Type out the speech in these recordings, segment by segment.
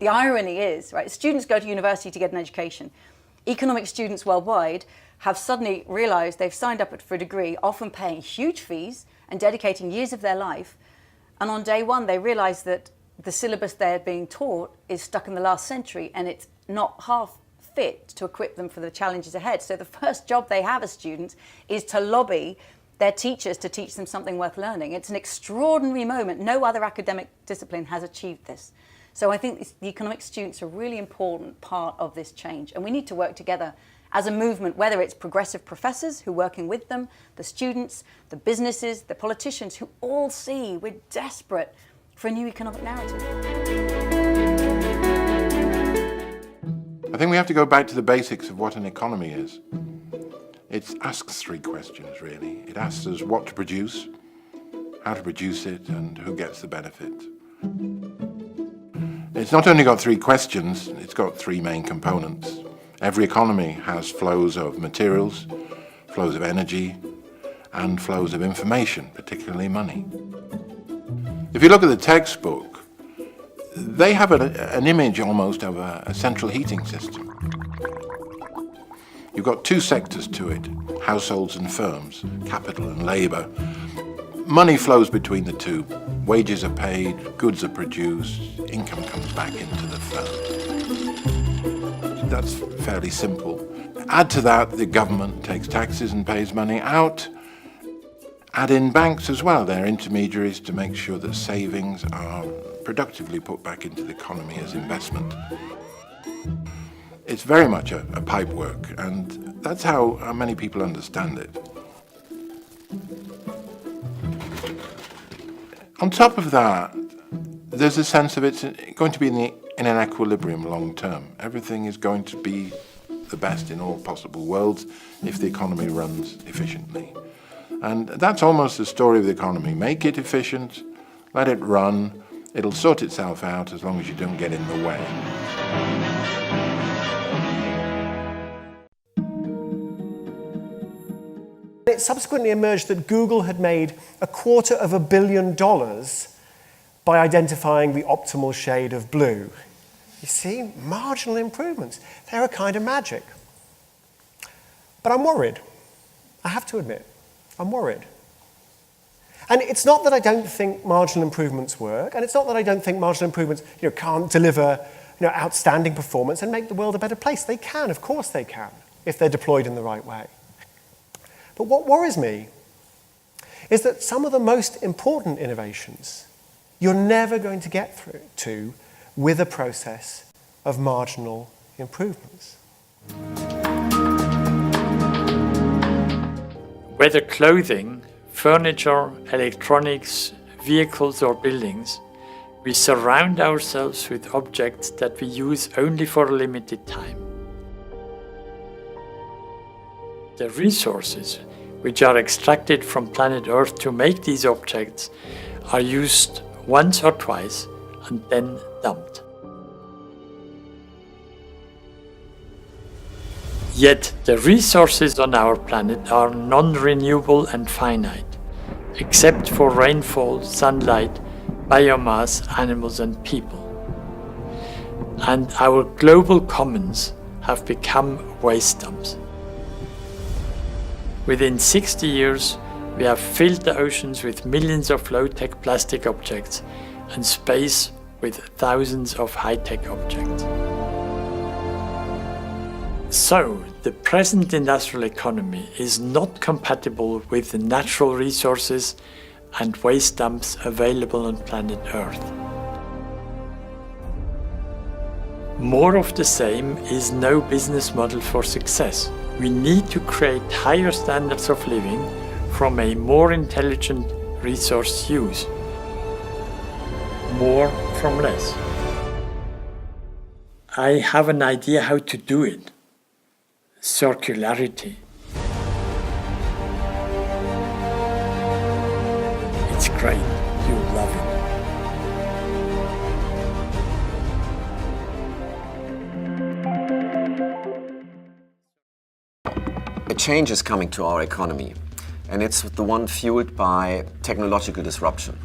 the irony is, right, students go to university to get an education. Economics students worldwide have suddenly realized they've signed up for a degree, often paying huge fees and dedicating years of their life. And on day one, they realize that the syllabus they're being taught is stuck in the last century and it's not half fit to equip them for the challenges ahead. So the first job they have as students is to lobby their teachers to teach them something worth learning. It's an extraordinary moment. No other academic discipline has achieved this. So I think the economics students are a really important part of this change. And we need to work together as a movement, whether it's progressive professors who are working with them, the students, the businesses, the politicians, who all see we're desperate for a new economic narrative. I think we have to go back to the basics of what an economy is. It asks three questions, really. It asks us what to produce, how to produce it, and who gets the benefit. It's not only got three questions, it's got three main components. Every economy has flows of materials, flows of energy, and flows of information, particularly money. If you look at the textbook, they have an image almost of a central heating system. You've got two sectors to it, households and firms, capital and labour. Money flows between the two. Wages are paid, goods are produced, income comes back into the firm. That's fairly simple. Add to that, the government takes taxes and pays money out. Add in banks as well. They're intermediaries to make sure that savings are productively put back into the economy as investment. It's very much a pipe work, and that's how many people understand it. On top of that, there's a sense of it's going to be in an equilibrium long term. Everything is going to be the best in all possible worlds if the economy runs efficiently. And that's almost the story of the economy. Make it efficient, let it run, it'll sort itself out as long as you don't get in the way. It subsequently emerged that Google had made $250 million by identifying the optimal shade of blue. You see, marginal improvements. They're a kind of magic. But I'm worried. I have to admit, I'm worried. And it's not that I don't think marginal improvements work, and it's not that I don't think marginal improvements can't deliver outstanding performance and make the world a better place. They can, of course they can, if they're deployed in the right way. But what worries me is that some of the most important innovations you're never going to get through to with a process of marginal improvements. Whether clothing, furniture, electronics, vehicles or buildings, we surround ourselves with objects that we use only for a limited time. The resources which are extracted from planet Earth to make these objects are used once or twice and then dumped. Yet the resources on our planet are non-renewable and finite, except for rainfall, sunlight, biomass, animals and people. And our global commons have become waste dumps. Within 60 years, we have filled the oceans with millions of low-tech plastic objects and space with thousands of high-tech objects. So, the present industrial economy is not compatible with the natural resources and waste dumps available on planet Earth. More of the same is no business model for success. We need to create higher standards of living from a more intelligent resource use. More from less. I have an idea how to do it. Circularity. It's great. You'll love it. A change is coming to our economy, and it's the one fueled by technological disruption.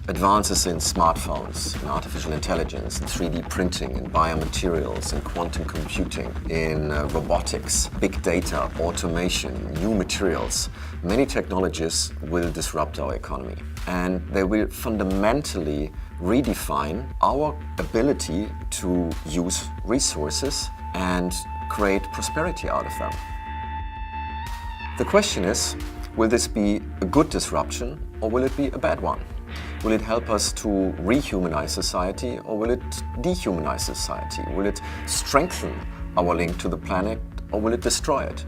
Advances in smartphones, in artificial intelligence, in 3D printing, in biomaterials, in quantum computing, in robotics, big data, automation, new materials. Many technologies will disrupt our economy, and they will fundamentally redefine our ability to use resources and create prosperity out of them. The question is, will this be a good disruption or will it be a bad one? Will it help us to rehumanize society or will it dehumanize society? Will it strengthen our link to the planet or will it destroy it?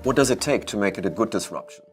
What does it take to make it a good disruption?